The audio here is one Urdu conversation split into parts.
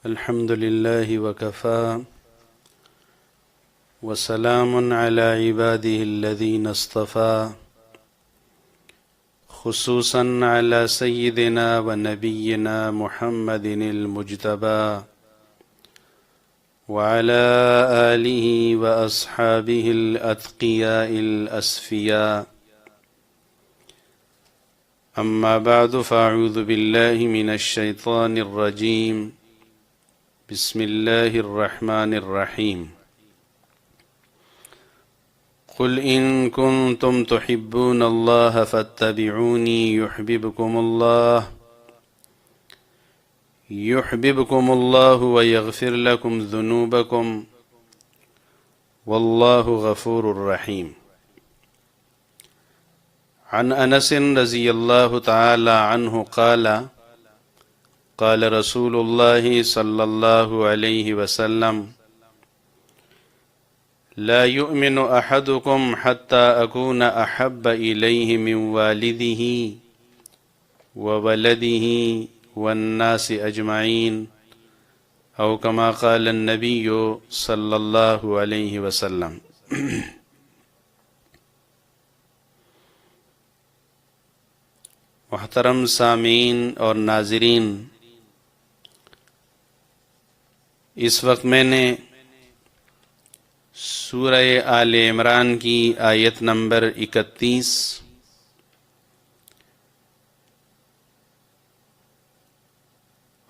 الحمد لله وكفى وسلام على عباده الذين اصطفى خصوصا على سيدنا ونبينا محمد المجتبى وعلى آله وأصحابه الأتقياء الأسفياء. أما بعد فأعوذ بالله من الشيطان الرجيم. بسم الله الرحمن الرحيم. قل إن كنتم تحبون الله فاتبعوني يحببكم الله ويغفر لكم ذنوبكم والله غفور رحيم. عن أنس رضي الله تعالى عنه قال قال رسول الله صلى الله عليه وسلم لا يؤمن أحدكم حتى أكون أحب إليه من والده وولده والناس أجمعين أو كما قال النبي صلى الله عليه وسلم. محترم سامعین اور ناظرین، اس وقت میں نے سورہ آل عمران کی آیت نمبر 31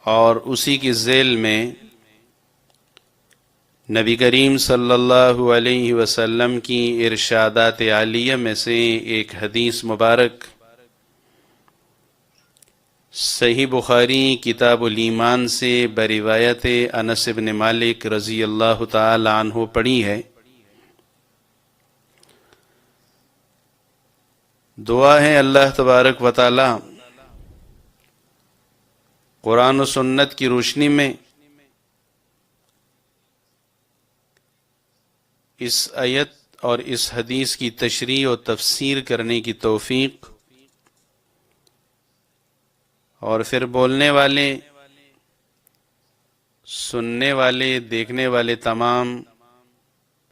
اور اسی کی ذیل میں نبی کریم صلی اللہ علیہ وسلم کی ارشادات عالیہ میں سے ایک حدیث مبارک صحیح بخاری کتاب الایمان سے بروایت انس بن مالک رضی اللہ تعالی عنہ پڑھی ہے. دعا ہے اللہ تبارک و تعالی قرآن و سنت کی روشنی میں اس آیت اور اس حدیث کی تشریح و تفسیر کرنے کی توفیق اور پھر بولنے والے، سننے والے، دیکھنے والے تمام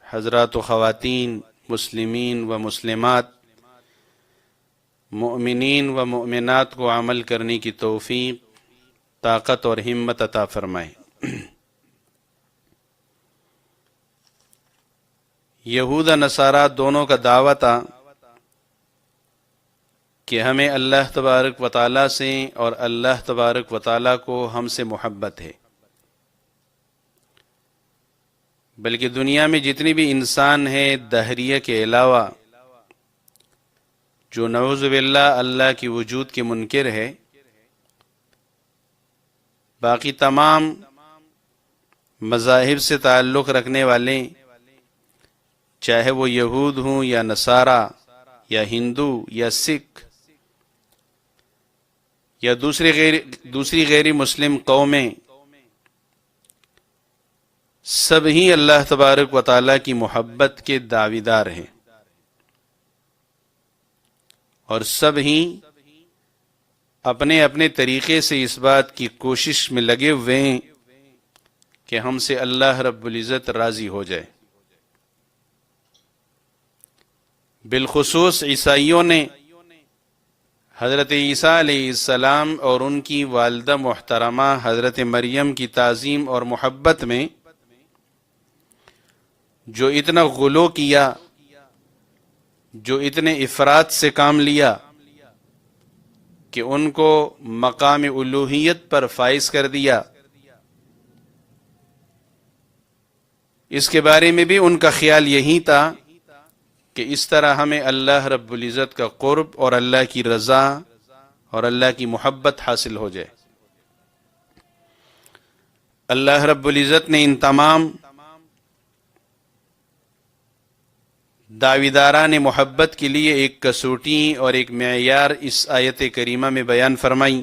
حضرات و خواتین، مسلمین و مسلمات، مؤمنین و مؤمنات کو عمل کرنے کی توفیق، طاقت اور ہمت عطا فرمائے. یہود و نصارہ دونوں کا دعویٰ تھا کہ ہمیں اللہ تبارک و تعالیٰ سے اور اللہ تبارک و تعالیٰ کو ہم سے محبت ہے، بلکہ دنیا میں جتنی بھی انسان ہے دہریہ کے علاوہ جو نعوذ باللہ اللہ کی وجود کے منکر ہے، باقی تمام مذاہب سے تعلق رکھنے والے، چاہے وہ یہود ہوں یا نصارہ یا ہندو یا سکھ یا دوسری غیر مسلم قومیں، سب ہی اللہ تبارک و تعالیٰ کی محبت کے دعویدار ہیں اور سب ہی اپنے اپنے طریقے سے اس بات کی کوشش میں لگے ہوئے ہیں کہ ہم سے اللہ رب العزت راضی ہو جائے. بالخصوص عیسائیوں نے حضرت عیسیٰ علیہ السلام اور ان کی والدہ محترمہ حضرت مریم کی تعظیم اور محبت میں جو اتنا غلو کیا، جو اتنے افراط سے کام لیا کہ ان کو مقام الوہیت پر فائز کر دیا، اس کے بارے میں بھی ان کا خیال یہی تھا کہ اس طرح ہمیں اللہ رب العزت کا قرب اور اللہ کی رضا اور اللہ کی محبت حاصل ہو جائے. اللہ رب العزت نے ان تمام دعویداران محبت کے لیے ایک کسوٹی اور ایک معیار اس آیت کریمہ میں بیان فرمائی.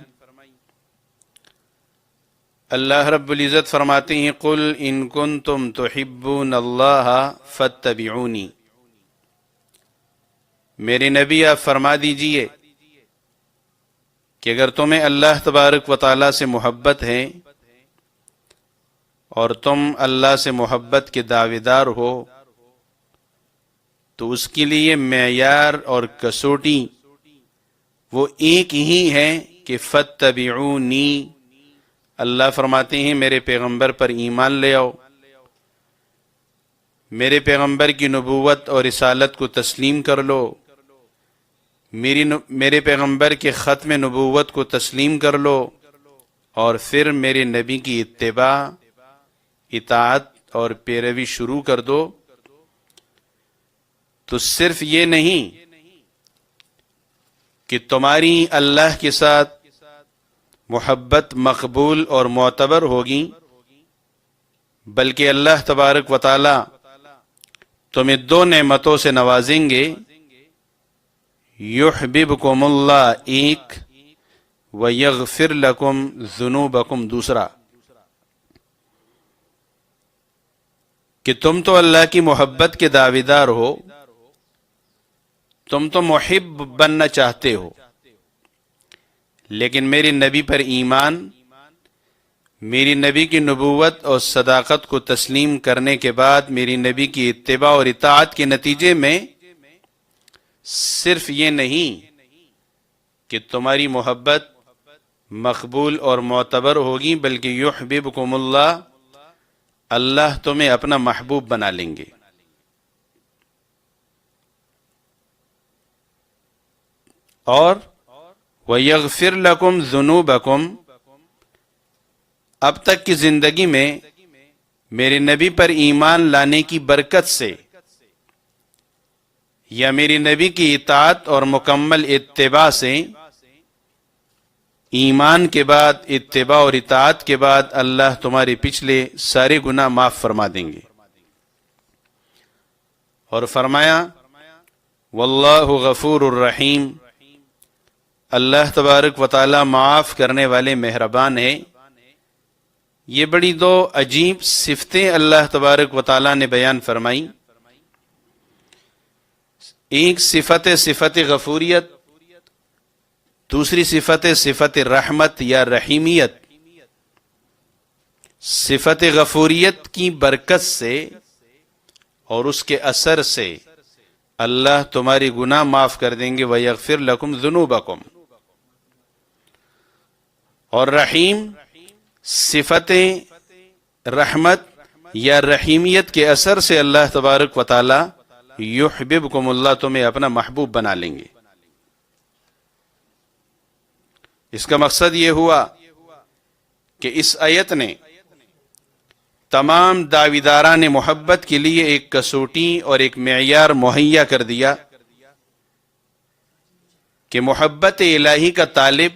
اللہ رب العزت فرماتے ہیں قل ان کنتم تحبون اللہ فاتبعونی. میرے نبی آپ فرما دیجئے کہ اگر تمہیں اللہ تبارک و تعالیٰ سے محبت ہے اور تم اللہ سے محبت کے دعویدار ہو تو اس کے لیے معیار اور کسوٹی وہ ایک ہی ہے کہ فاتبعونی، اللہ فرماتے ہیں میرے پیغمبر پر ایمان لے آؤ، میرے پیغمبر کی نبوت اور رسالت کو تسلیم کر لو، میرے پیغمبر کے ختم نبوت کو تسلیم کر لو، اور پھر میرے نبی کی اتباع، اطاعت اور پیروی شروع کر دو۔ تو صرف یہ نہیں کہ تمہاری اللہ کے ساتھ محبت مقبول اور معتبر ہوگی، بلکہ اللہ تبارک و تعالی تمہیں دو نعمتوں سے نوازیں گے، یحببکم اللہ ایک، ویغفر لکم ذنوبکم دوسرا، کہ تم تو اللہ کی محبت کے دعویدار ہو، تم تو محب بننا چاہتے ہو، لیکن میرے نبی پر ایمان، میری نبی کی نبوت اور صداقت کو تسلیم کرنے کے بعد میری نبی کی اتباع اور اطاعت کے نتیجے میں صرف یہ نہیں کہ تمہاری محبت مقبول اور معتبر ہوگی، بلکہ یحببکم اللہ، اللہ تمہیں اپنا محبوب بنا لیں گے۔ اور وَيَغْفِرْ لَكُمْ ذُنُوبَكُمْ، اب تک کی زندگی میں میرے نبی پر ایمان لانے کی برکت سے یا میری نبی کی اطاعت اور مکمل اتباع سے، ایمان کے بعد، اتباع اور اطاعت کے بعد اللہ تمہارے پچھلے سارے گناہ معاف فرما دیں گے۔ اور فرمایا واللہ غفور الرحیم، اللہ تبارک و تعالی معاف کرنے والے مہربان ہے۔ یہ بڑی دو عجیب صفتیں اللہ تبارک و تعالی نے بیان فرمائی، ایک صفت غفوریت، دوسری صفت رحمت یا رحیمیت۔ صفت غفوریت کی برکت سے اور اس کے اثر سے اللہ تمہاری گناہ معاف کر دیں گے، وَيَغْفِرْ لَكُمْ ذُنُوبَكُمْ۔ اور رحیم، صفت رحمت یا رحیمیت کے اثر سے اللہ تبارک و تعالی یحببکم اللہ، تمہیں اپنا محبوب بنا لیں گے۔ اس کا مقصد یہ ہوا کہ اس آیت نے تمام دعویداران محبت کے لیے ایک کسوٹی اور ایک معیار مہیا کر دیا کہ محبت الہی کا طالب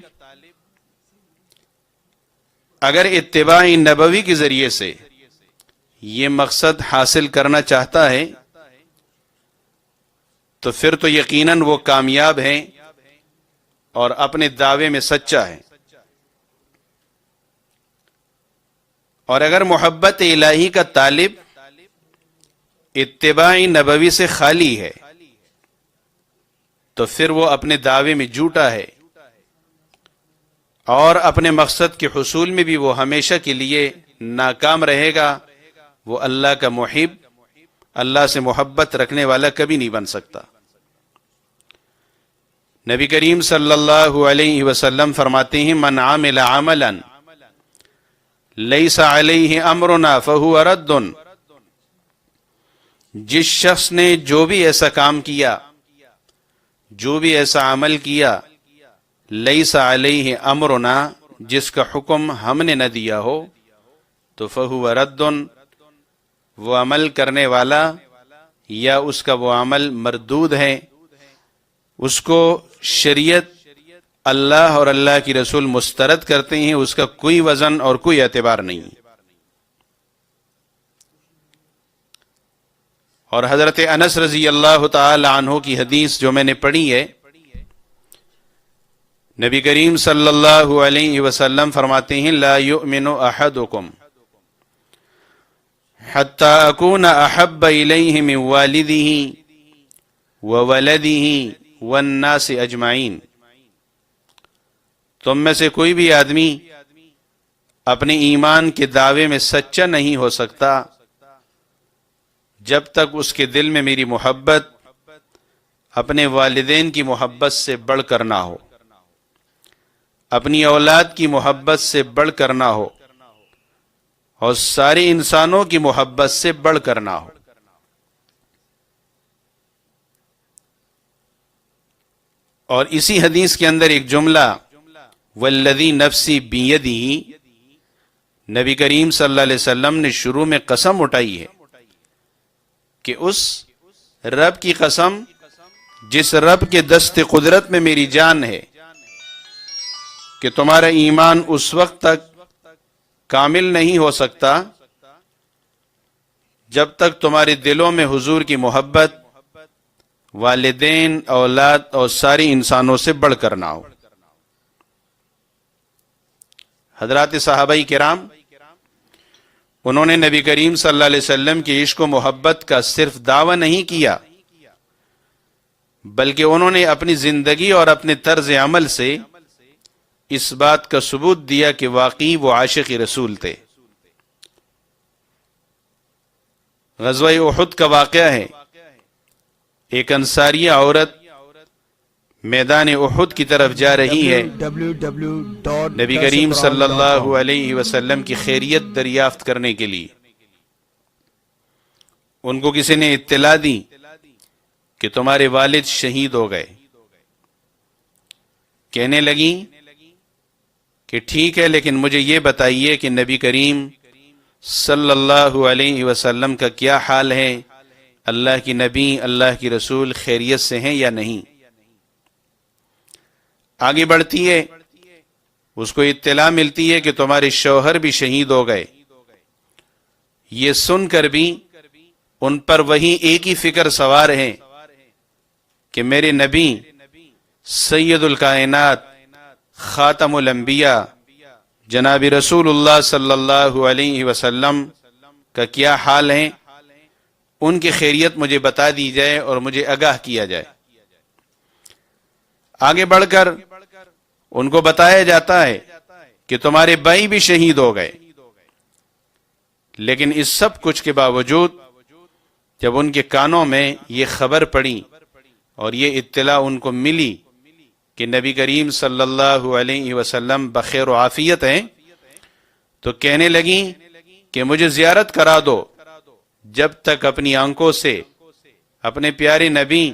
اگر اتباع نبوی کے ذریعے سے یہ مقصد حاصل کرنا چاہتا ہے تو پھر تو یقیناً وہ کامیاب ہے اور اپنے دعوے میں سچا ہے، اور اگر محبت الہی کا طالب اتباع نبوی سے خالی ہے تو پھر وہ اپنے دعوے میں جھوٹا ہے، اور اپنے مقصد کے حصول میں بھی وہ ہمیشہ کے لیے ناکام رہے گا۔ وہ اللہ کا محب، اللہ سے محبت رکھنے والا کبھی نہیں بن سکتا۔ نبی کریم صلی اللہ علیہ وسلم فرماتے ہیں من عامل عملا لیس علیہ امرنا فہو رد، جس شخص نے جو بھی ایسا کام کیا، جو بھی ایسا عمل کیا، لیس علیہ امرنا، جس کا حکم ہم نے نہ دیا ہو، تو فہو رد، وہ عمل کرنے والا یا اس کا وہ عمل مردود ہے، اس کو شریعت، اللہ اور اللہ کی رسول مسترد کرتے ہیں، اس کا کوئی وزن اور کوئی اعتبار نہیں۔ اور حضرت انس رضی اللہ تعالی عنہ کی حدیث جو میں نے پڑھی ہے، نبی کریم صلی اللہ علیہ وسلم فرماتے ہیں لا یؤمن احدکم حتی اکون احب الیہ من والدہ وولدہ والناس اجمعین، تم میں سے کوئی بھی آدمی اپنے ایمان کے دعوے میں سچا نہیں ہو سکتا جب تک اس کے دل میں میری محبت اپنے والدین کی محبت سے بڑھ کر نہ ہو، اپنی اولاد کی محبت سے بڑھ کر نہ ہو، اور سارے انسانوں کی محبت سے بڑھ کر نہ ہو۔ اور اسی حدیث کے اندر ایک جملہ والذی نفسی بیدہ، نبی کریم صلی اللہ علیہ وسلم نے شروع میں قسم اٹھائی ہے کہ اس رب کی قسم جس رب کے دست قدرت میں میری جان ہے کہ تمہارا ایمان اس وقت تک کامل نہیں ہو سکتا جب تک تمہارے دلوں میں حضور کی محبت والدین، اولاد اور ساری انسانوں سے بڑھ کر نہ ہو۔ حضرات صحابہ کرام، انہوں نے نبی کریم صلی اللہ علیہ وسلم کی عشق و محبت کا صرف دعویٰ نہیں کیا، بلکہ انہوں نے اپنی زندگی اور اپنے طرز عمل سے اس بات کا ثبوت دیا کہ واقعی وہ عاشق رسول تھے۔ غزوہ احد کا واقعہ ہے، ایک انصاریہ عورت میدان احد کی طرف جا رہی ہے، نبی کریم صلی اللہ علیہ وسلم کی خیریت دریافت کرنے کے لیے۔ ان کو کسی نے اطلاع دی کہ تمہارے والد شہید ہو گئے۔ کہنے لگی کہ ٹھیک ہے، لیکن مجھے یہ بتائیے کہ نبی کریم صلی اللہ علیہ وسلم کا کیا حال ہے، اللہ کی نبی، اللہ کی رسول خیریت سے ہیں یا نہیں؟ آگے بڑھتی ہے، اس کو اطلاع ملتی ہے کہ تمہارے شوہر بھی شہید ہو گئے۔ یہ سن کر بھی ان پر وہی ایک ہی فکر سوار ہے کہ میرے نبی سید الکائنات خاتم الانبیاء جناب رسول اللہ صلی اللہ علیہ وسلم کا کیا حال ہے، ان کی خیریت مجھے بتا دی جائے اور مجھے آگاہ کیا جائے۔ آگے بڑھ کر ان کو بتایا جاتا ہے کہ تمہارے بھائی بھی شہید ہو گئے، لیکن اس سب کچھ کے باوجود جب ان کے کانوں میں یہ خبر پڑی اور یہ اطلاع ان کو ملی کہ نبی کریم صلی اللہ علیہ وسلم بخیر و عافیت ہیں، تو کہنے لگی کہ مجھے زیارت کرا دو۔ جب تک اپنی آنکھوں سے اپنے پیارے نبی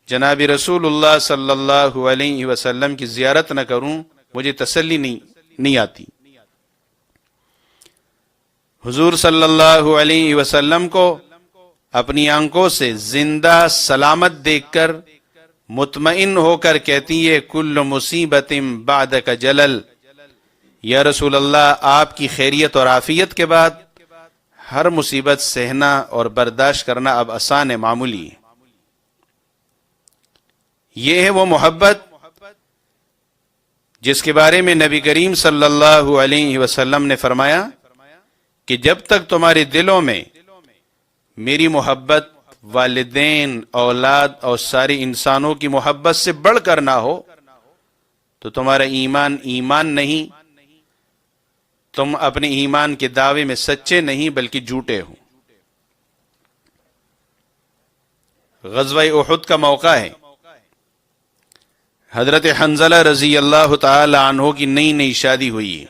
جناب رسول اللہ صلی اللہ علیہ وسلم کی زیارت نہ کروں مجھے تسلی نہیں آتی۔ حضور صلی اللہ علیہ وسلم کو اپنی آنکھوں سے زندہ سلامت دیکھ کر مطمئن ہو کر کہتی ہے کل مصیبت بعدک جلل، یا رسول اللہ آپ کی خیریت اور عافیت کے بعد ہر مصیبت سہنا اور برداشت کرنا اب آسان ہے، معمولی ہے۔ یہ ہے وہ محبت جس کے بارے میں نبی کریم صلی اللہ علیہ وسلم نے فرمایا کہ جب تک تمہارے دلوں میں میری محبت والدین، اولاد اور سارے انسانوں کی محبت سے بڑھ کر نہ ہو تو تمہارا ایمان ایمان نہیں، تم اپنے ایمان کے دعوے میں سچے نہیں بلکہ جھوٹے ہو۔ غزوہ احد کا موقع ہے، حضرت حنظلہ رضی اللہ تعالی عنہ کی نئی نئی شادی ہوئی ہے۔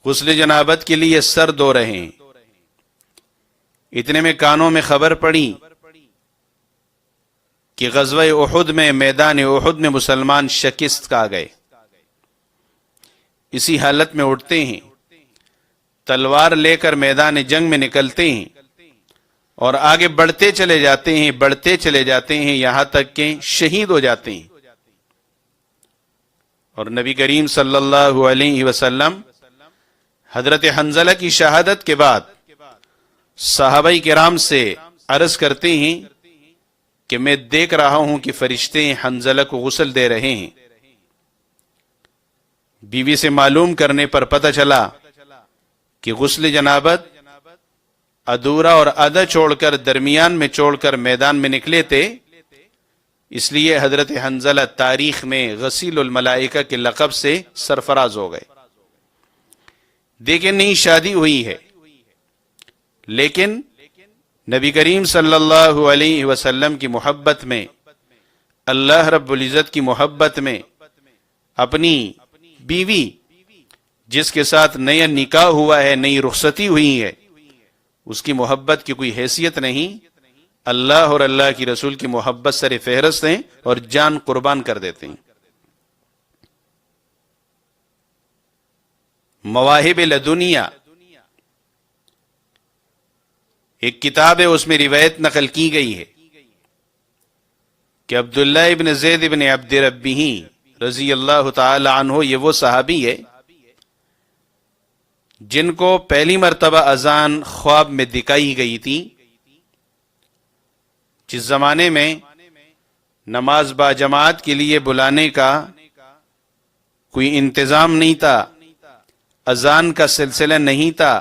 غسل جنابت کے لیے سر دھو رہے ہیں، اتنے میں کانوں میں خبر پڑی کہ غزوہ احد میں، میدان احد میں مسلمان شکست کھا گئے۔ اسی حالت میں اٹھتے ہیں، تلوار لے کر میدان جنگ میں نکلتے ہیں اور آگے بڑھتے چلے جاتے ہیں یہاں تک کہ شہید ہو جاتے ہیں۔ اور نبی کریم صلی اللہ علیہ وسلم حضرت حنظلہ کی شہادت کے بعد صحابہ کرام سے عرض کرتے ہیں کہ میں دیکھ رہا ہوں کہ فرشتے حنظلہ کو غسل دے رہے ہیں۔ بیوی سے معلوم کرنے پر پتہ چلا کہ غسل جنابت ادھورا اور آدھا چھوڑ کر درمیان میں چھوڑ کر میدان میں نکلے تھے، اس لیے حضرت حنظلہ تاریخ میں غسیل الملائکہ کے لقب سے سرفراز ہو گئے. دیکھیں نئی شادی ہوئی ہے، لیکن نبی کریم صلی اللہ علیہ وسلم کی محبت میں، اللہ رب العزت کی محبت میں، اپنی بیوی جس کے ساتھ نیا نکاح ہوا ہے، نئی رخصتی ہوئی ہے، اس کی محبت کی کوئی حیثیت نہیں. اللہ اور اللہ کی رسول کی محبت سر فہرست ہیں اور جان قربان کر دیتے ہیں. مواہب لدنیا ایک کتاب ہے، اس میں روایت نقل کی گئی ہے کہ عبداللہ ابن زید ابن عبد ربہ رضی اللہ تعالی عنہ، یہ وہ صحابی ہے جن کو پہلی مرتبہ اذان خواب میں دکھائی گئی تھی. جس زمانے میں نماز با جماعت کے لیے بلانے کا کوئی انتظام نہیں تھا، اذان کا سلسلہ نہیں تھا،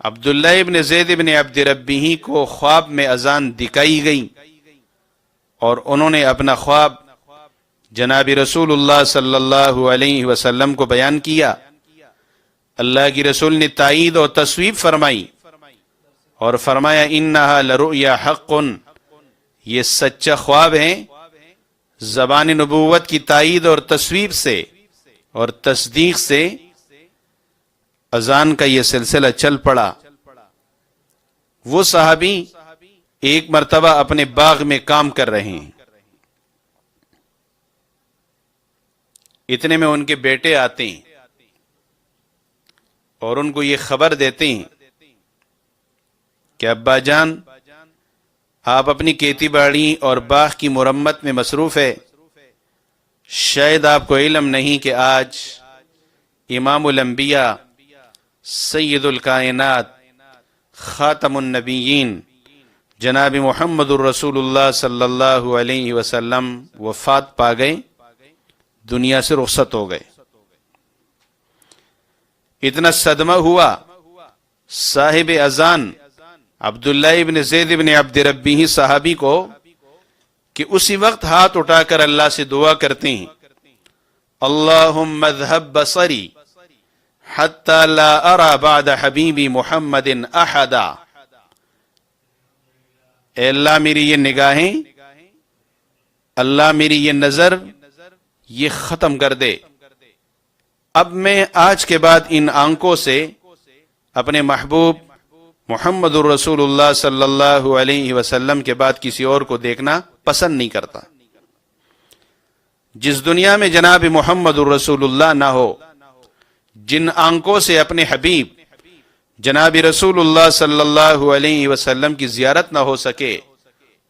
عبداللہ ابن زید ابن عبد ربہ کو خواب میں اذان دکھائی گئی اور انہوں نے اپنا خواب جناب رسول اللہ صلی اللہ علیہ وسلم کو بیان کیا. اللہ کی رسول نے تائید اور تصویب فرمائی اور فرمایا انہا لرؤیا حق، یہ سچا خواب ہے. زبان نبوت کی تائید اور تصویب سے اور تصدیق سے اذان کا یہ سلسلہ چل پڑا. وہ صحابی ایک مرتبہ اپنے باغ میں کام کر رہے ہیں، اتنے میں ان کے بیٹے آتے ہیں اور ان کو یہ خبر دیتے ہیں کہ ابا جان، آپ اپنی کھیتی باڑی اور باغ کی مرمت میں مصروف ہے. شاید آپ کو علم نہیں کہ آج امام الانبیاء، سید الکائنات، خاتم النبیین جناب محمد الرسول اللہ صلی اللہ علیہ وسلم وفات پا گئے، دنیا سے رخصت ہو گئے. اتنا صدمہ ہوا صاحب اذان عبداللہ ابن زید ابن عبد ربہ صحابی کو کہ اسی وقت ہاتھ اٹھا کر اللہ سے دعا کرتے ہیں، اللہم اذھب بصری حتی لا ارى بعد حبیبی محمد احدا. اے اللہ میری یہ نگاہیں، اللہ میری یہ نظر، یہ ختم کر دے. اب میں آج کے بعد ان آنکھوں سے اپنے محبوب محمد الرسول اللہ صلی اللہ علیہ وسلم کے بعد کسی اور کو دیکھنا پسند نہیں کرتا. جس دنیا میں جناب محمد الرسول اللہ نہ ہو، جن آنکھوں سے اپنے حبیب جناب رسول اللہ صلی اللہ علیہ وسلم کی زیارت نہ ہو سکے،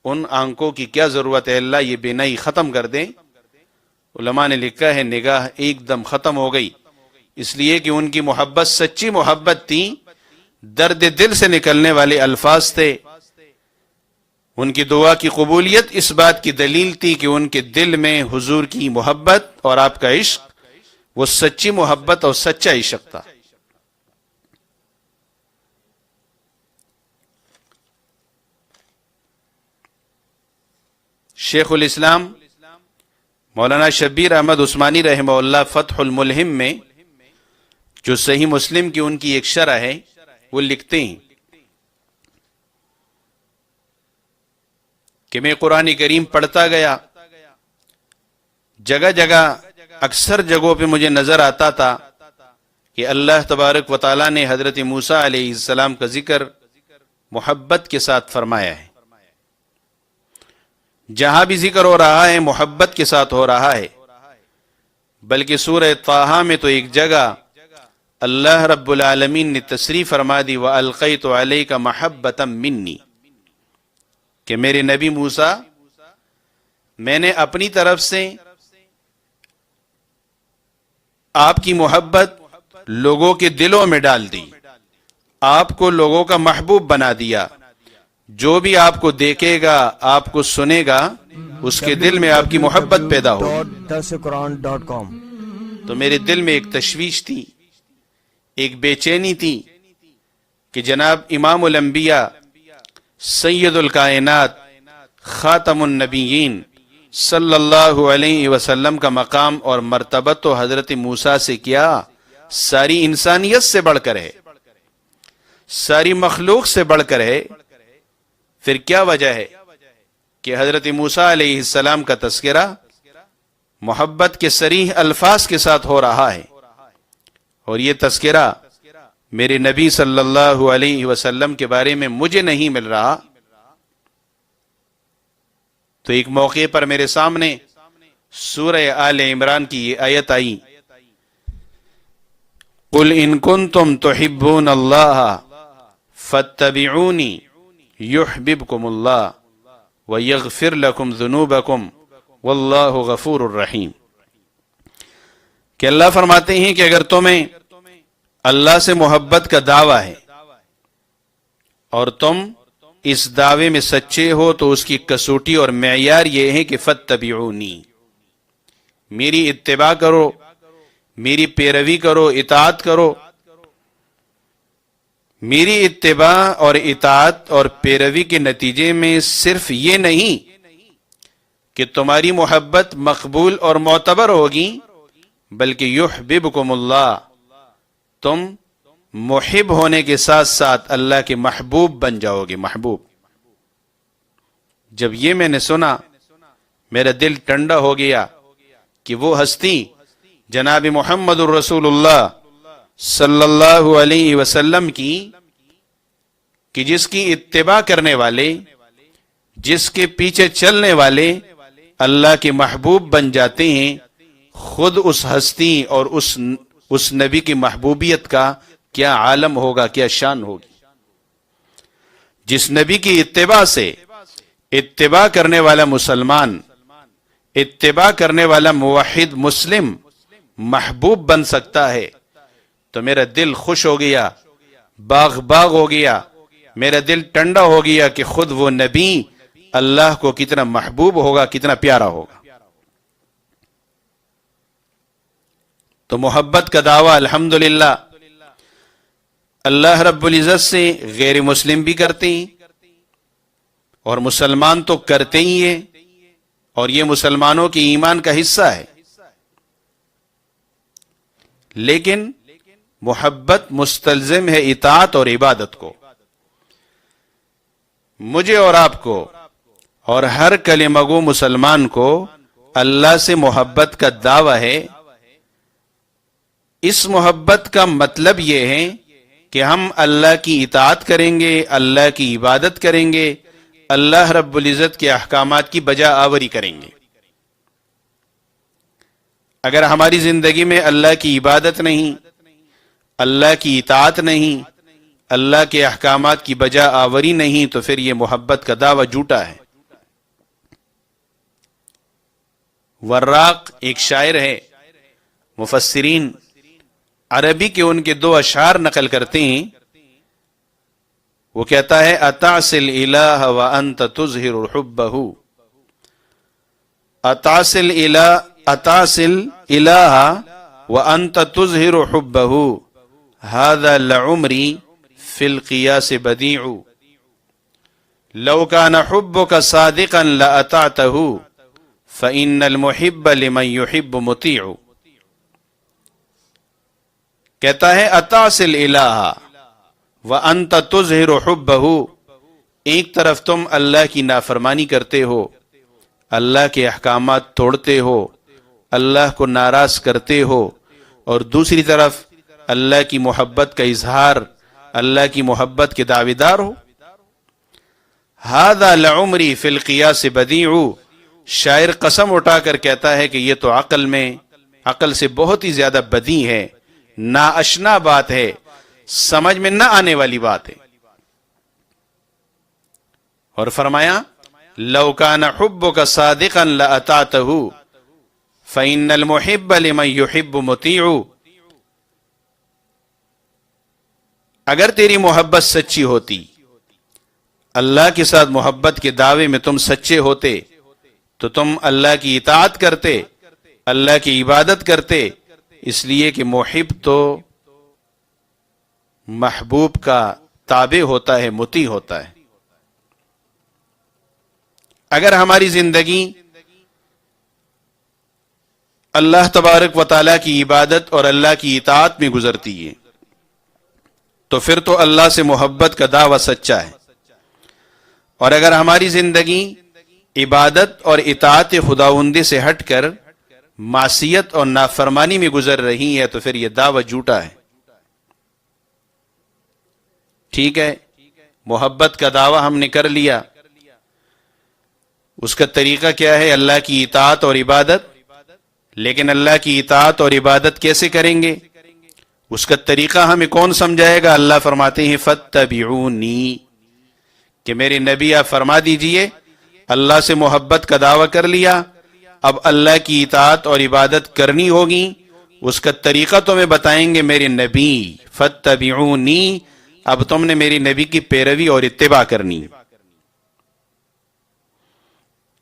ان آنکھوں کی کیا ضرورت ہے. اللہ یہ بینائی ختم کر دیں. علماء نے لکھا ہے نگاہ ایک دم ختم ہو گئی، اس لیے کہ ان کی محبت سچی محبت تھی، درد دل سے نکلنے والے الفاظ تھے. ان کی دعا کی قبولیت اس بات کی دلیل تھی کہ ان کے دل میں حضور کی محبت اور آپ کا عشق وہ سچی محبت اور سچا عشق تھا. شیخ الاسلام مولانا شبیر احمد عثمانی رحمہ اللہ فتح الملہم میں جو صحیح مسلم کی ان کی ایک شرح ہے، وہ لکھتے ہیں کہ میں قرآن کریم پڑھتا گیا، جگہ جگہ اکثر جگہوں پہ مجھے نظر آتا تھا کہ اللہ تبارک و تعالیٰ نے حضرت موسیٰ علیہ السلام کا ذکر محبت کے ساتھ فرمایا ہے. جہاں بھی ذکر ہو رہا ہے محبت کے ساتھ ہو رہا ہے. بلکہ سورہ طٰہٰ میں تو ایک جگہ اللہ رب العالمین نے تصریح فرما دی وَأَلْقَيْتُ عَلَيْكَ مَحَبَّةً مِّنِّي کہ میرے نبی موسیٰ، میں نے اپنی طرف سے آپ کی محبت لوگوں کے دلوں میں ڈال دی، آپ کو لوگوں کا محبوب بنا دیا. جو بھی آپ کو دیکھے گا، آپ کو سنے گا، اس کے دل میں آپ کی محبت پیدا ہو. تو میرے دل میں ایک تشویش تھی، ایک بے چینی تھی کہ جناب امام الانبیاء، سید الکائنات، خاتم النبیین صلی اللہ علیہ وسلم کا مقام اور مرتبہ تو حضرت موسیٰ سے کیا ساری انسانیت سے بڑھ کر ہے، ساری مخلوق سے بڑھ کر ہے. پھر کیا وجہ ہے کہ حضرت موسیٰ علیہ السلام کا تذکرہ محبت کے صریح الفاظ کے ساتھ ہو رہا ہے، اور یہ تذکرہ میرے نبی صلی اللہ علیہ وسلم کے بارے میں مجھے نہیں مل رہا. تو ایک موقع پر میرے سامنے سورہ آل عمران کی یہ آیت آئی، قُلْ إِن كُنتُمْ تُحِبُّونَ اللَّهَ فَاتَّبِعُونِي يُحْبِبْكُمُ اللَّهُ وَيَغْفِرْ لَكُمْ ذُنُوبَكُمْ وَاللَّهُ غَفُورٌ رَحِيمٌ. کہ اللہ فرماتے ہیں کہ اگر تمہیں اللہ سے محبت کا دعویٰ ہے اور تم اس دعوے میں سچے ہو تو اس کی کسوٹی اور معیار یہ ہے کہ فَاتَّبِعُونِی، میری اتباع کرو، میری پیروی کرو، اطاعت کرو. میری اتباع اور اطاعت اور پیروی کے نتیجے میں صرف یہ نہیں کہ تمہاری محبت مقبول اور معتبر ہوگی، بلکہ یحببکم اللہ، تم محب ہونے کے ساتھ ساتھ اللہ کے محبوب بن جاؤ گے. محبوب. جب یہ میں نے سنا میرا دل ٹھنڈا ہو گیا کہ وہ ہستی جناب محمد الرسول اللہ صلی اللہ علیہ وسلم کی، کہ جس کی اتباع کرنے والے، جس کے پیچھے چلنے والے اللہ کے محبوب بن جاتے ہیں، خود اس ہستی اور اس نبی کی محبوبیت کا کیا عالم ہوگا، کیا شان ہوگی. جس نبی کی اتباع سے اتباع کرنے والا مسلمان، اتباع کرنے والا موحد مسلم محبوب بن سکتا ہے، تو میرا دل خوش ہو گیا، باغ باغ ہو گیا، میرا دل ٹھنڈا ہو گیا کہ خود وہ نبی اللہ کو کتنا محبوب ہوگا، کتنا پیارا ہوگا. تو محبت کا دعویٰ الحمدللہ اللہ رب العزت سے غیر مسلم بھی کرتے ہیں، اور مسلمان تو کرتے ہی ہیں، اور یہ مسلمانوں کے ایمان کا حصہ ہے. لیکن محبت مستلزم ہے اطاعت اور عبادت کو. مجھے اور آپ کو اور ہر کلمہ گو مسلمان کو اللہ سے محبت کا دعویٰ ہے. اس محبت کا مطلب یہ ہے کہ ہم اللہ کی اطاعت کریں گے، اللہ کی عبادت کریں گے، اللہ رب العزت کے احکامات کی بجا آوری کریں گے. اگر ہماری زندگی میں اللہ کی عبادت نہیں، اللہ کی اطاعت نہیں، اللہ کے احکامات کی بجا آوری نہیں، تو پھر یہ محبت کا دعویٰ جھوٹا ہے. وراق ایک شاعر ہے، مفسرین عربی کے ان کے 2 اشعار نقل کرتے ہیں. وہ کہتا ہے اتعصل الہ وانت تظہر حبہ، اتعصل الہ وانت تظہر حبہ، ھذا لعمری فی القیاس بدیع، لو کان حبک صادقا لأطعتہ، فإن المحب لمن يحب مطیع. کہتا ہے اتعصل الہ وانت تظہر حبہ، ایک طرف تم اللہ کی نافرمانی کرتے ہو، اللہ کے احکامات توڑتے ہو، اللہ کو ناراض کرتے ہو، اور دوسری طرف اللہ کی محبت کا اظہار، اللہ کی محبت کے دعوے دار ہو. ھذا لعمری فی القیاس بدیع، شاعر قسم اٹھا کر کہتا ہے کہ یہ تو عقل سے بہت ہی زیادہ بدی ہے، نااشنا بات ہے، سمجھ میں نہ آنے والی بات ہے. اور فرمایا لو کان حبک صادقا لأطعتہ فإن المحب لمن يحب مطیع. اگر تیری محبت سچی ہوتی، اللہ کے ساتھ محبت کے دعوے میں تم سچے ہوتے، تو تم اللہ کی اطاعت کرتے، اللہ کی عبادت کرتے، اس لیے کہ محب تو محبوب کا تابع ہوتا ہے، مطیع ہوتا ہے. اگر ہماری زندگی اللہ تبارک و تعالیٰ کی عبادت اور اللہ کی اطاعت میں گزرتی ہے تو پھر تو اللہ سے محبت کا دعویٰ سچا ہے، اور اگر ہماری زندگی عبادت اور اطاعت خداوندی سے ہٹ کر معصیت اور نافرمانی میں گزر رہی ہے تو پھر یہ دعویٰ جھوٹا ہے۔ ٹھیک ہے، محبت کا دعویٰ ہم نے کر لیا، اس کا طریقہ کیا ہے؟ اللہ کی اطاعت اور عبادت۔ لیکن اللہ کی اطاعت اور عبادت کیسے کریں گے؟ اس کا طریقہ ہمیں کون سمجھائے گا؟ اللہ فرماتے ہیں فاتبعونی، کہ میرے نبی آپ فرما دیجئے اللہ سے محبت کا دعویٰ کر لیا، اب اللہ کی اطاعت اور عبادت کرنی ہوگی، اس کا طریقہ تمہیں بتائیں گے میرے نبی، فاتبعونی، اب تم نے میری نبی کی پیروی اور اتباع کرنی۔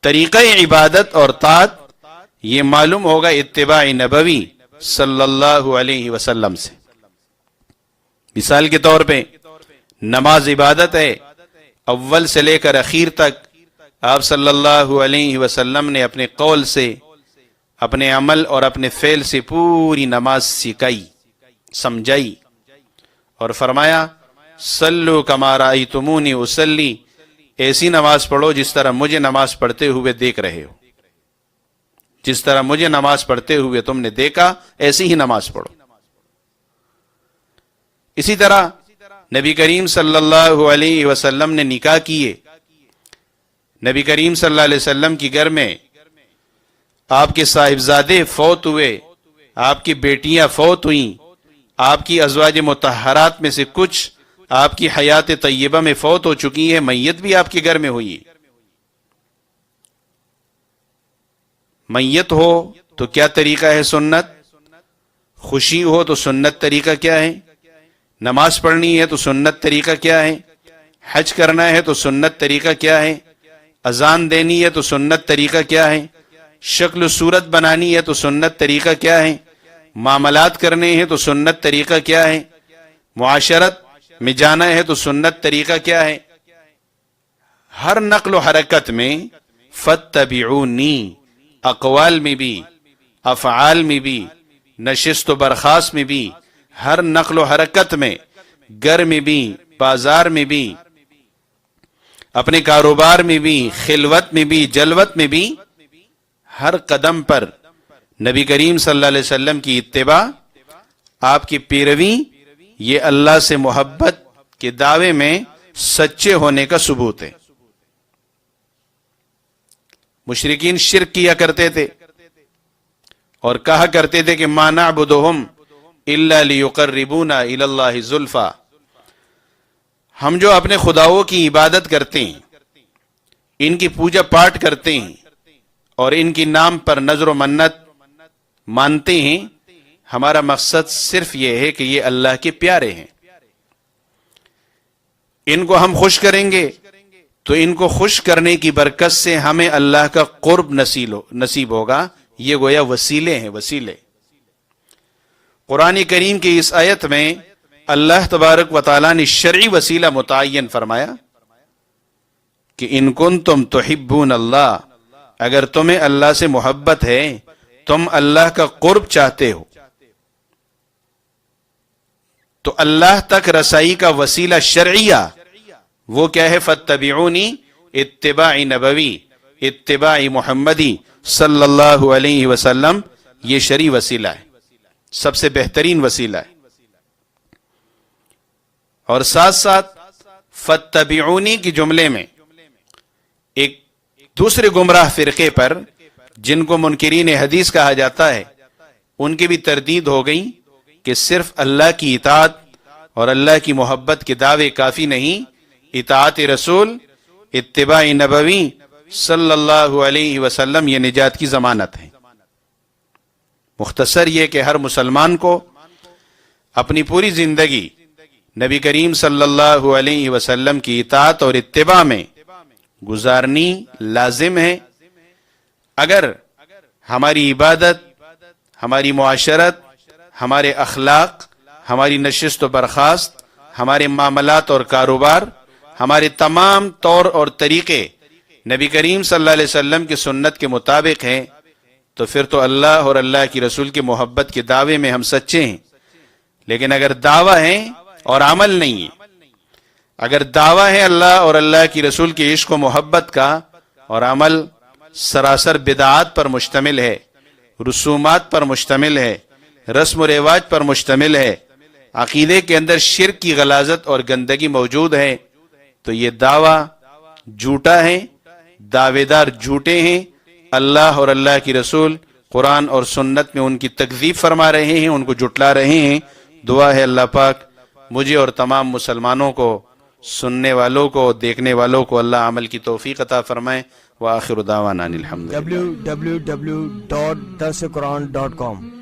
طریقہ عبادت اور طاعت یہ معلوم ہوگا اتباع نبوی صلی اللہ علیہ وسلم سے۔ مثال کے طور پہ نماز عبادت ہے، اول سے لے کر اخیر تک آپ صلی اللہ علیہ وسلم نے اپنے قول سے، اپنے عمل اور اپنے فعل سے پوری نماز سکھائی، سمجھائی، اور فرمایا صلو کما رأیتمونی اصلی، ایسی نماز پڑھو جس طرح مجھے نماز پڑھتے ہوئے دیکھ رہے ہو، جس طرح مجھے نماز پڑھتے ہوئے تم نے دیکھا ایسی ہی نماز پڑھو۔ اسی طرح نبی کریم صلی اللہ علیہ وسلم نے نکاح کیے، نبی کریم صلی اللہ علیہ وسلم کی گھر میں آپ کے صاحبزادے فوت ہوئے، آپ کی بیٹیاں فوت ہوئیں، آپ کی ازواج مطہرات میں سے کچھ آپ کی حیات طیبہ میں فوت ہو چکی ہے، میت بھی آپ کے گھر میں ہوئی۔ میت ہو تو کیا طریقہ ہے؟ سنت۔ خوشی ہو تو سنت طریقہ کیا ہے؟ نماز پڑھنی ہے تو سنت طریقہ کیا ہے؟ حج کرنا ہے تو سنت طریقہ کیا ہے؟ اذان دینی ہے تو سنت طریقہ کیا ہے؟ شکل و صورت بنانی ہے تو سنت طریقہ کیا ہے؟ معاملات کرنے ہیں تو سنت طریقہ کیا ہے؟ معاشرت میں جانا ہے تو سنت طریقہ کیا ہے؟ ہر نقل و حرکت میں فاتبعونی، اقوال میں بھی، افعال میں بھی، نشست و برخاست میں بھی، ہر نقل و حرکت میں، گھر میں بھی، بازار میں بھی، اپنے کاروبار میں بھی، خلوت میں بھی، جلوت میں بھی، ہر قدم پر نبی کریم صلی اللہ علیہ وسلم کی اتباع، آپ کی پیروی، یہ اللہ سے محبت کے دعوے میں سچے ہونے کا ثبوت ہے۔ مشرکین شرک کیا کرتے تھے اور کہا کرتے تھے کہ ما نعبدہم الا لیقربونا الی اللہ زلفی، ہم جو اپنے خداؤں کی عبادت کرتے ہیں، ان کی پوجا پاٹ کرتے ہیں اور ان کی نام پر نظر و منت مانتے ہیں، ہمارا مقصد صرف یہ ہے کہ یہ اللہ کے پیارے ہیں، ان کو ہم خوش کریں گے تو ان کو خوش کرنے کی برکت سے ہمیں اللہ کا قرب نصیب ہوگا۔ یہ گویا وسیلے ہیں، وسیلے۔ قرآن کریم کی اس آیت میں اللہ تبارک و تعالیٰ نے شرعی وسیلہ متعین فرمایا کہ ان کنتم تحبون اللہ، اگر تمہیں اللہ سے محبت ہے، تم اللہ کا قرب چاہتے ہو، تو اللہ تک رسائی کا وسیلہ شرعیہ وہ کیا ہے؟ فاتبعونی، اتباع نبوی، اتباع محمدی صلی اللہ علیہ وسلم، یہ شرعی وسیلہ ہے، سب سے بہترین وسیلہ ہے۔ اور ساتھ ساتھ فاتبعونی کی جملے میں ایک دوسرے گمراہ فرقے پر، جن کو منکرین حدیث کہا جاتا ہے، ان کی بھی تردید ہو گئی کہ صرف اللہ کی اطاعت اور اللہ کی محبت کے دعوے کافی نہیں، اطاعت رسول، اتباع نبوی صلی اللہ علیہ وسلم یہ نجات کی ضمانت ہے۔ مختصر یہ کہ ہر مسلمان کو اپنی پوری زندگی نبی کریم صلی اللہ علیہ وسلم کی اطاعت اور اتباع میں گزارنی لازم ہے۔ اگر ہماری عبادت، ہماری معاشرت، ہمارے اخلاق، ہماری نشست و برخاست، ہمارے معاملات اور کاروبار، ہمارے تمام طور اور طریقے نبی کریم صلی اللہ علیہ وسلم کی سنت کے مطابق ہیں، تو پھر تو اللہ اور اللہ کی رسول کی محبت کے دعوے میں ہم سچے ہیں. لیکن اگر دعویٰ ہے اور عمل نہیں ہے، اگر دعویٰ ہے اللہ اور اللہ کی رسول کے عشق و محبت کا اور عمل سراسر بدعات پر مشتمل ہے، رسومات پر مشتمل ہے، رسم و رواج پر مشتمل ہے، عقیدے کے اندر شرک کی غلاظت اور گندگی موجود ہے، تو یہ دعویٰ جھوٹا ہے، دعوے دار جھوٹے ہیں. اللہ اور اللہ کی رسول قرآن اور سنت میں ان کی تکذیب فرما رہے ہیں، ان کو جھٹلا رہے ہیں. دعا ہے اللہ پاک مجھے اور تمام مسلمانوں کو، سننے والوں کو، دیکھنے والوں کو اللہ عمل کی توفیق عطا فرمائے. وآخر دعوانا الحمد للہ. www.darsequran.com